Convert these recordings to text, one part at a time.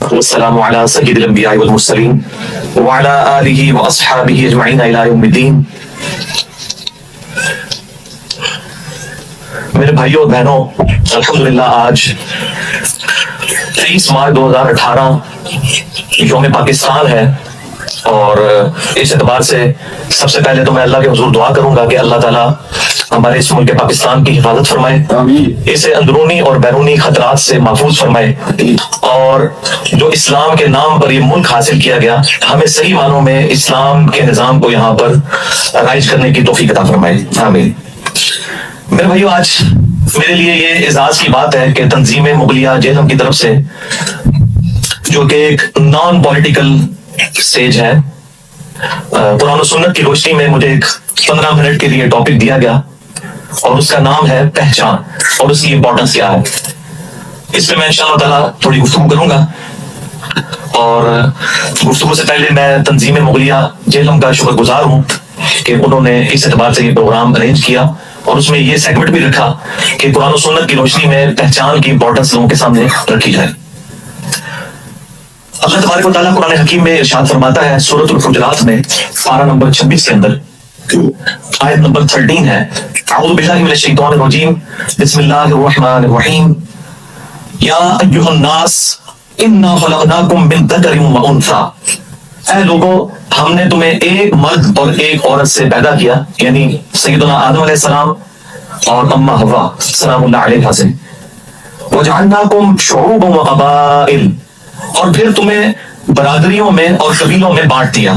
والصلاة والسلام على سيد الأنبياء والمرسلين وعلى آله وأصحابه أجمعين إلى يوم الدين. میرے بھائیوں اور بہنوں، الحمدللہ آج 23 مارچ 2018 یوم پاکستان ہے، اور اس اعتبار سے سب سے پہلے تو میں اللہ کے حضور دعا کروں گا کہ اللہ تعالیٰ ہمارے اس ملک پاکستان کی حفاظت فرمائے، اسے اندرونی اور بیرونی خطرات سے محفوظ فرمائے، اور جو اسلام کے نام پر یہ ملک حاصل کیا گیا ہمیں صحیح معنوں میں اسلام کے نظام کو یہاں پر رائج کرنے کی توفیق عطا فرمائے، آمین۔ میرے بھائیو، آج میرے لیے یہ اعزاز کی بات ہے کہ تنظیم مغلیہ جہلم کی طرف سے، جو کہ ایک نان پولیٹیکل سٹیج ہے، قرآن و سنت کی روشنی میں مجھے ایک 15 منٹ کے لیے ٹاپک دیا گیا، اور اس کا نام ہے پہچان اور اس کی امپورٹنس کیا ہے۔ اس پہ میں انشاءاللہ تعالیٰ تھوڑی گفتگو کروں گا، اور گفتگو سے پہلے میں تنظیم مغلیہ جہلم کا شکر گزار ہوں کہ انہوں نے اس اعتبار سے یہ پروگرام ارینج کیا، اور اس میں یہ سیگمنٹ بھی رکھا کہ قرآن و سنت کی روشنی میں پہچان کی امپورٹنس لوگوں کے سامنے رکھی جائے۔ اللہ تبارک و تعالیٰ قرآن حکیم میں ارشاد فرماتا ہے سورۃ الحجرات میں پارہ نمبر 26 کے اندر آیت نمبر 13 ہے، اعوذ باللہ من الشیطان الرجیم، بسم اللہ الرحمن الرحیم، یا ایھا الناس انا خلقناکم من ذکر و انثی، اے لوگوں ہم نے تمہیں ایک مرد اور ایک عورت سے پیدا کیا، یعنی سیدنا آدم علیہ السلام اور اماں حوا سلام اللہ علیہا سے، وجعلناکم شعوبا وقبائل، اور پھر تمہیں برادریوں میں اور قبیلوں میں بانٹ دیا،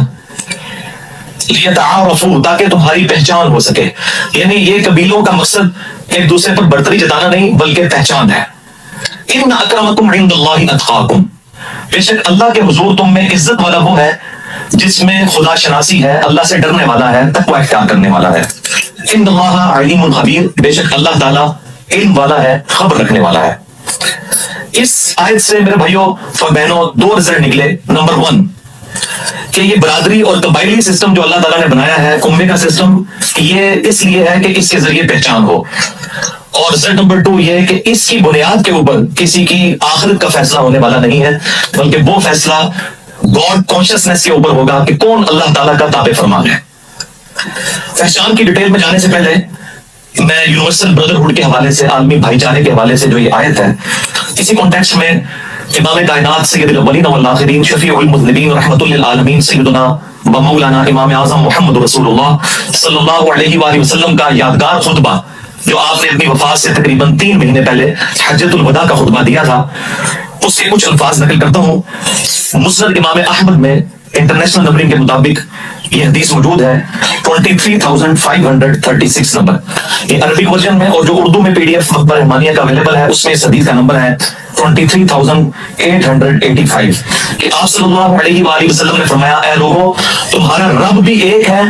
لیتعارفوا، تاکہ تمہاری پہچان ہو سکے، یعنی یہ قبیلوں کا مقصد ایک دوسرے پر برتری جتانا نہیں بلکہ پہچان ہے۔ ان اکرمکم عند اللہ اتقاکم، بے شک اللہ کے حضور تم میں عزت والا وہ ہے جس میں خدا شناسی ہے، اللہ سے ڈرنے والا ہے، تقوی اختیار کرنے والا ہے۔ ان اللہ علیم خبیر، بے شک اللہ تعالیٰ علم والا ہے، خبر رکھنے والا ہے۔ اس آیت سے میرے بھائیوں اور بہنوں دو رزلٹ نکلے۔ نمبر 1 کہ یہ برادری اور قبائلی سسٹم جو اللہ تعالیٰ نے بنایا ہے، قومے کا سسٹم، یہ اس لیے ہے کہ اس کے ذریعے پہچان ہو، اور رزلٹ نمبر 2 یہ ہے کہ اس کی بنیاد کے اوپر کسی کی آخرت کا فیصلہ ہونے والا نہیں ہے، بلکہ وہ فیصلہ گاڈ کانشیسنس کے اوپر ہوگا کہ کون اللہ تعالیٰ کا تابع فرمان ہے۔ پہچان کی ڈیٹیل میں جانے سے پہلے میں یونیورسل بردرہڈ کے حوالے سے، عالمی بھائی چارے کے حوالے سے جو یہ آیت ہے، اسی کانٹیکسٹ میں امام کائنات سید الاولین والآخرین شفیع المذنبین رحمۃ للعالمین سیدنا و مولانا امام اعظم محمد رسول اللہ صلی اللہ علیہ وآلہ وسلم کا یادگار خطبہ جو آپ نے اپنی وفات سے تقریباً 3 مہینے پہلے حجۃ الوداع کا خطبہ دیا تھا، اس کے کچھ الفاظ نقل کرتا ہوں۔ مسند امام احمد میں انٹرنیشنل نمبرنگ کے مطابق یہ حدیث موجود ہے 23,536 نمبر، یہ عربک ورژن میں، اور جو اردو میں PDF مقبرہ رحمانیہ کا اویلیبل ہے اس میں اس حدیث کا نمبر ہے 23,885، کہ آپ صلی اللہ علیہ وآلہ وسلم نے فرمایا، اے لوگوں تمہارا رب بھی ایک ہے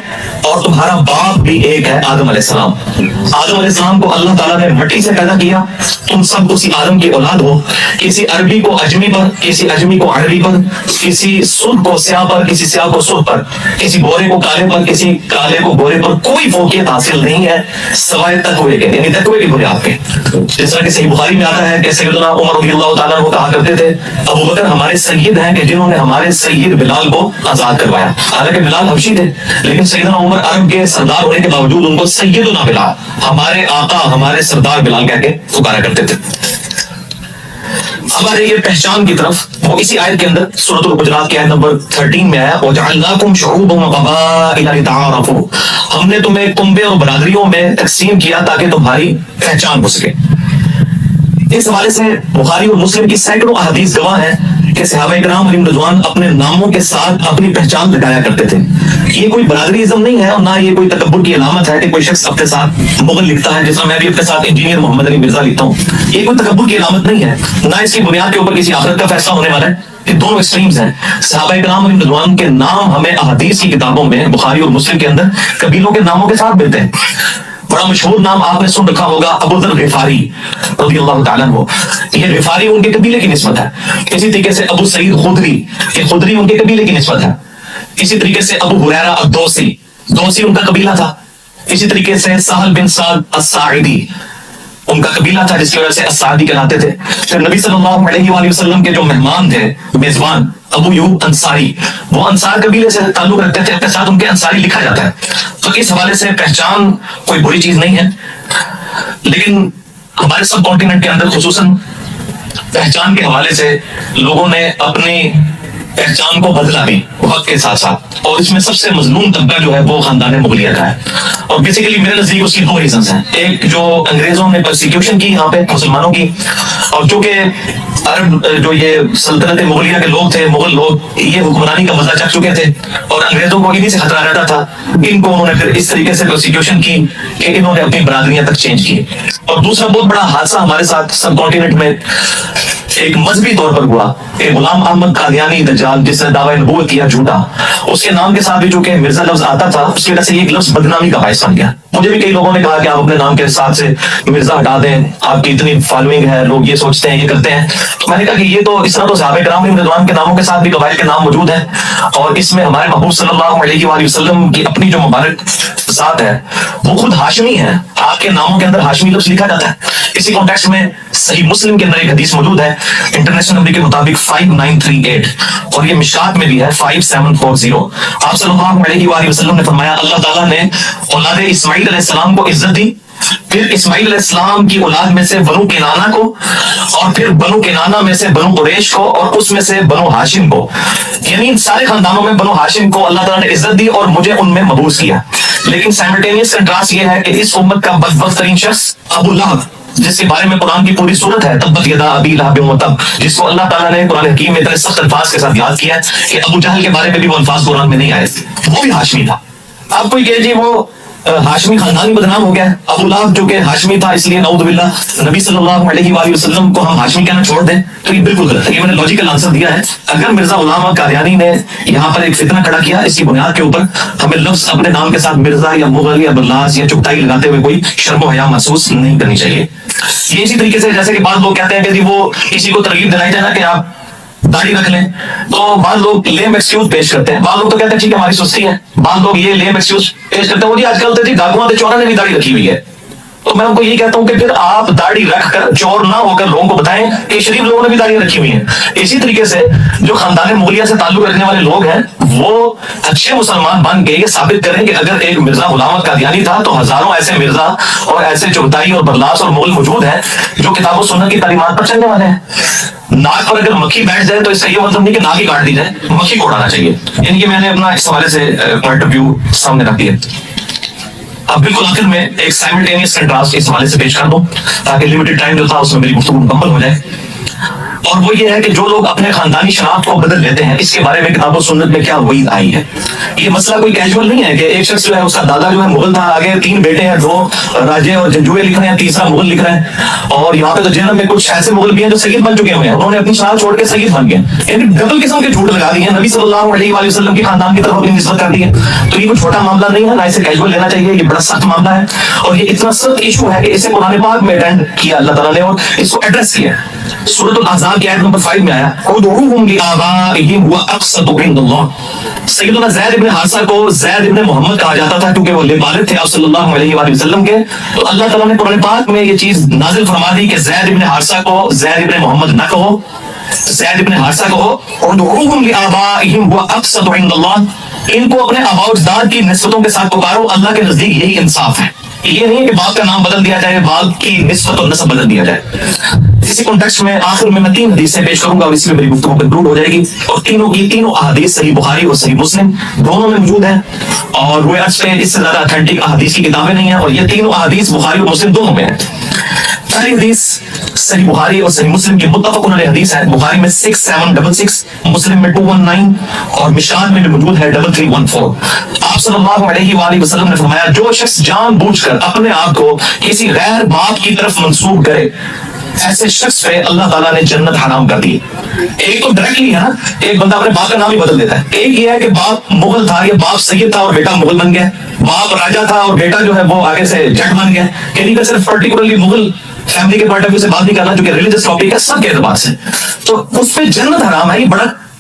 اور تمہارا باپ بھی ایک ہے، آدم علیہ السلام۔ آدم علیہ السلام کو اللہ تعالیٰ نے مٹی سے پیدا کیا، تم سب اسی آدم کی اولاد ہو، کسی عربی کو اجمی پر، کسی اجمی کو عربی پر، کسی سرخ کو سیاہ پر، کسی سیاہ کو سرخ پر، کسی گورے کو کالے پر، کسی کالے کو گورے پر، کوئی فوقیت حاصل نہیں ہے سوائے تقوی کے، یعنی تقوی کی بنیاد پہ۔ جس طرح کہ صحیح بخاری میں آتا ہے کہ سیدنا عمر رضی اللہ تعالیٰ عنہ کہا کرتے تھے، ابو بکر ہمارے سید ہیں کہ جنہوں نے ہمارے سید بلال کو آزاد کروایا، حالانکہ بلال حبشی تھے، لیکن سیدنا عمر عرب کے سردار ہونے کے باوجود ان کو سیدنا بلال، ہمارے آقا، ہمارے سردار بلال کہہ کے پکارا کرتے تھے۔ اب آ رہی ہے پہچان کی طرف، وہ اسی آیت کے اندر سورۃ الحجرات کی آیت نمبر 13 میں آیا، وَجَعَلْنَاكُمْ شُعُوبًا وَقَبَائِلَ لِتَعَارَفُوا، ہم نے تمہیں کنبے اور برادریوں میں تقسیم کیا تاکہ تمہاری پہچان ہو سکے۔ اس حوالے سے بخاری اور مسلم کی سینکڑوں احادیث گواہ ہیں کہ صحابہ کرام علیہم رضوان اپنے ناموں کے ساتھ اپنی پہچان لگایا کرتے تھے۔ یہ کوئی برادریزم نہیں ہے، اور نہ یہ کوئی تکبر کی علامت ہے کہ کوئی شخص اپنے ساتھ مغل لکھتا ہے، جس طرح میں بھی اپنے ساتھ انجینئر محمد علی مرزا لکھتا ہوں۔ یہ کوئی تکبر کی علامت نہیں ہے، نہ اس کی بنیاد کے اوپر کسی آخرت کا فیصلہ ہونے والا ہے۔ یہ دونوں ایکسٹریمز ہیں۔ صحابہ کرام علیہم رضوان کے نام ہمیں احادیث کی کتابوں میں بخاری اور مسلم کے اندر قبیلوں کے ناموں کے ساتھ ملتے ہیں۔ بڑا مشہور نام آپ نے سن رکھا ہوگا، ابو ذر غفاری رضی اللہ تعالیٰ عنہ، یہ غفاری ان کے قبیلے کی نسبت ہے۔ اسی طریقے سے ابو سعید خدری، یہ خدری ان کے قبیلے کی نسبت ہے۔ اسی طریقے سے ابو ہریرہ الدوسی، دوسی ان کا قبیلہ تھا۔ اسی طریقے سے سہل بن سعد الساعدی، ان کا قبیلہ تھا جس کی وجہ سے اسعدی کہلاتے تھے. پھر نبی صلی اللہ علیہ وآلہ وسلم کے جو مہمان تھے, میزبان, ابو یوب انصاری, وہ انصار قبیلے سے تعلق رکھتے تھے, اپنے ساتھ ان کے انصاری لکھا جاتا ہے. تو اس حوالے سے پہچان کوئی بری چیز نہیں ہے, لیکن ہمارے سب کانٹیننٹ کے اندر خصوصاً پہچان کے حوالے سے لوگوں نے اپنی پہچان کو بدلا بھی وقت کے ساتھ ساتھ, اور اس میں سب سے مظلوم طبقہ جو ہے وہ خاندان مغلیہ کا ہے. اور بیسیکلی میرے نزدیک اس کی دو ریزنز ہیں. ایک جو انگریزوں نے پرسیکیوشن کی یہاں پہ مسلمانوں کی, اور چونکہ عرب جو یہ سلطنت مغلیہ کے لوگ تھے, مغل لوگ, یہ حکمرانی کا مزہ چکھ چکے تھے اور انگریزوں کو انہیں سے خطرہ رہتا تھا. ان کو انہوں نے پھر اس طریقے سے پرسیکیوشن کی کہ انہوں نے اپنی برادریاں تک چینج کی. اور دوسرا بہت بڑا حادثہ ہمارے ساتھ سب کانٹیننٹ میں ایک مذہبی طور پر ہوا کہ غلام احمد قادیانی دجال, جس نے دعویٰ نبوت کیا جھوٹا, اس کے نام کے ساتھ بھی چونکہ مرزا لفظ آتا تھا, اس کی وجہ سے یہ ایک لفظ بدنامی کا باعث بن گیا. مجھے بھی کئی لوگوں نے کہا کہ آپ اپنے نام کے ساتھ سے مرزا ہٹا دیں, آپ کی اتنی فالوئنگ ہے, لوگ یہ سوچتے ہیں, یہ کرتے ہیں. تو میں نے کہا کہ یہ تو اس طرح تو صحابہ کرام رضوان کے ناموں کے ساتھ بھی قبائل کے نام موجود ہیں, اور اس میں ہمارے محبوب صلی اللہ علیہ وآلہ وسلم کی اپنی جو مبارک ذات ہے وہ خود ہاشمی ہے. آپ کے ناموں کے اندر ہاشمی لفظ لکھا جاتا ہے. اسی کانٹیکسٹ میں صحیح مسلم کے اندر ایک حدیث موجود ہے انٹرنیشنل نمبر کے مطابق 5938, اور یہ مشکات میں بھی ہے 5740. آپ صلی اللہ علیہ وآلہ وسلم نے فرمایا اللہ تعالیٰ نے اولاد اسماعیل علیہ السلام کو عزت دی, پھر اسماعیل علیہ السلام کی اولاد میں سے بنو کنانہ کو, اور پھر بنو کنانہ میں سے بنو قریش کو, اور اس میں سے بنو ہاشم کو. یعنی سارے خاندانوں میں بنو ہاشم کو اللہ تعالیٰ نے عزت دی اور مجھے ان میں مبعوث کیا. لیکن سائملٹینیس کنٹراسٹ یہ ہے کہ اس امت کا بدبخت ترین شخص ابو لہب, جس کے بارے میں قرآن کی پوری صورت ہے تبت یدا ابی لہب وتب, جس کو اللہ تعالیٰ نے قرآن حکیم میں اتنے سخت الفاظ کے ساتھ یاد کیا ہے کہ ابو جہل کے بارے میں بھی وہ الفاظ قرآن میں نہیں آئے تھے. وہ بھی ہاشمی تھا. آپ کوئی کہ جی وہ ہاشمی خاندان ہی بدنام ہو گیا ہے. ابو لہب جو کہ ہاشمی تھا, اس لیے نعوذ باللہ نبی صلی اللہ علیہ وآلہ وسلم کو ہم ہاشمی کہنا چھوڑ دیں, تو یہ بالکل غلط ہے. یہ میں نے لاجیکل آنسر دیا ہے. اگر مرزا غلام قادیانی نے یہاں پر ایک فتنہ کھڑا کیا, اس کی بنیاد کے اوپر ہمیں لفظ اپنے نام کے ساتھ مرزا یا مغل یا بلاس یا چغتائی لگاتے ہوئے کوئی شرم و حیا محسوس نہیں کرنی چاہیے. یہ اسی طریقے سے جیسے کہ بعض لوگ کہتے ہیں کہ جی وہ کسی کو ترغیب دلائی جائے نا کہ آپ داڑھی رکھ لیں, تو بعض لوگ لیم ایکسکیوز پیش کرتے ہیں. بعض لوگ تو کہتے ہیں ٹھیک ہے ہماری سستی ہے. بعض لوگ یہ لیم ایکسکیوز پیش کرتے ہیں وہ جی آج کل تو جی ڈاکوؤں تے چوراں نے بھی داڑھی رکھی ہوئی ہے. تو میں ان کو یہی کہتا ہوں کہ پھر آپ داڑھی رکھ کر چور نہ ہو کر لوگوں کو بتائیں کہ شریف لوگوں نے بھی داڑھی رکھی ہوئی ہیں. اسی طریقے سے جو خاندان مغلیہ سے تعلق رکھنے والے لوگ ہیں وہ اچھے مسلمان بن کے یہ ثابت کریں کہ اگر ایک مرزا غلام قادیانی تھا تو ہزاروں ایسے مرزا اور ایسے چغتائی اور برلاس اور مغل موجود ہیں جو کتاب و سنت کی تعلیمات پر چلنے والے ہیں. ناک پر اگر مکھی بیٹھ جائے تو اس کا یہ مطلب نہیں کہ ناک ہی کاٹ دی جائے, مکھی کو اڑانا چاہیے. یعنی کہ میں نے اپنا اس حوالے سے پوائنٹ آف ویو سامنے رکھ دیا. اب بالکل آخر میں ایک سائملٹینیس کنٹراسٹ اس حوالے سے پیش کر دوں تاکہ لمیٹڈ ٹائم جو تھا اس میں میری گفتگو مکمل ہو جائے. اور وہ یہ ہے کہ جو لوگ اپنے خاندانی شناخت کو بدل لیتے ہیں, اس کے بارے میں کتاب و سنت میں کیا وعید آئی ہے. یہ مسئلہ کوئی کیجول نہیں ہے کہ ایک شخص جو ہے اس کا دادا جو ہے مغل تھا, آگے 3 بیٹے ہیں, 2 راجے اور جنجوئے لکھ رہے ہیں, تیسرا مغل لکھ رہے ہیں. اور یہاں پہ تو جنم میں کچھ ایسے مغل بھی ہیں جو سید بن چکے ہوئے ہیں, انہوں نے اپنی شناخت چھوڑ کے سید بن گئے. یعنی ڈبل قسم کے جھوٹ لگا دیے ہیں, نبی صلی اللہ علیہ وآلہ وسلم کے خاندان کی طرف اپنی نسبت کر دی ہے. تو یہ کوئی چھوٹا معاملہ نہیں ہے, نہ اسے کیجول لینا چاہیے. یہ بڑا سخت معاملہ ہے اور یہ اتنا سخت ایشو ہے کہ اسے قرآن پاک میں اٹینڈ کیا اللہ تعالیٰ نے اور اس کو ایڈریس کیا. سورۃ الاحزاب کی آیت نمبر 5 میں آیا ادعوہم لآبائہم ہوا اقسط عند اللہ. سیدنا زید ابن حارثہ کو زید ابن محمد کہا جاتا تھا کیونکہ وہ والد تھے آپ صلی اللہ علیہ وآلہ وسلم کے. تو اللہ تعالیٰ نے قرآن پاک میں یہ چیز نازل فرما دی کہ زید ابن حارثہ کو زید ابن محمد نہ کہو, زید ابن حارثہ کہو. ادعوہم لآبائہم ہوا اقسط عند اللہ, ان کو اپنے آباء و اجداد کی نسبتوں کے ساتھ پکارو, اللہ کے نزدیک یہی انصاف ہے. یہ نہیں کہ باپ کا نام بدل دیا جائے, باپ کی نسبت اور نسب بدل دیا جائے. اسی کانٹیکسٹ میں آخر میں 3 حدیثیں پیش کروں گا اور اس میں میری گفتگو کنکلوڈ ہو جائے گی. اور تینوں احادیث صحیح بخاری اور صحیح مسلم دونوں میں موجود ہیں, اور روئے عرض پہ اس سے زیادہ اتھینٹک احادیث کی کتابیں نہیں ہیں, اور یہ تینوں احادیث بخاری اور مسلم دونوں میں ہیں. پہلی حدیث صحیح بخاری اور صحیح مسلم کی متفق علیہ حدیث ہے. بخاری میں 6766, مسلم میں 219 اور مشکات میں بھی موجود ہے 3314. آپ صلی اللہ علیہ وآلہ وسلم نے فرمایا جو شخص جان بوجھ کر اپنے آپ کو کسی غیر باپ کی طرف منسوب کرے, ایسے شخص پہ اللہ تعالیٰ نے جنت حرام کر دی. ایک تو ڈائریکٹلی ہے نا, ایک بندہ اپنے باپ کا نام ہی بدل دیتا ہے. ایک یہ ہے کہ باپ مغل تھا یا باپ سید تھا اور بیٹا مغل بن گیا, باپ راجا تھا اور بیٹا جو ہے وہ آگے سے جٹ بن گیا. یعنی کہ صرف پرٹیکولرلی مغل فیملی کے پوائنٹ آف ویو سے بات نہیں کرنا, جو کہ ریلیجس ٹاپک ہے سب کے اعتبار سے, تو اس پہ جنت حرام ہے. یہ بڑا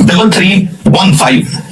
3315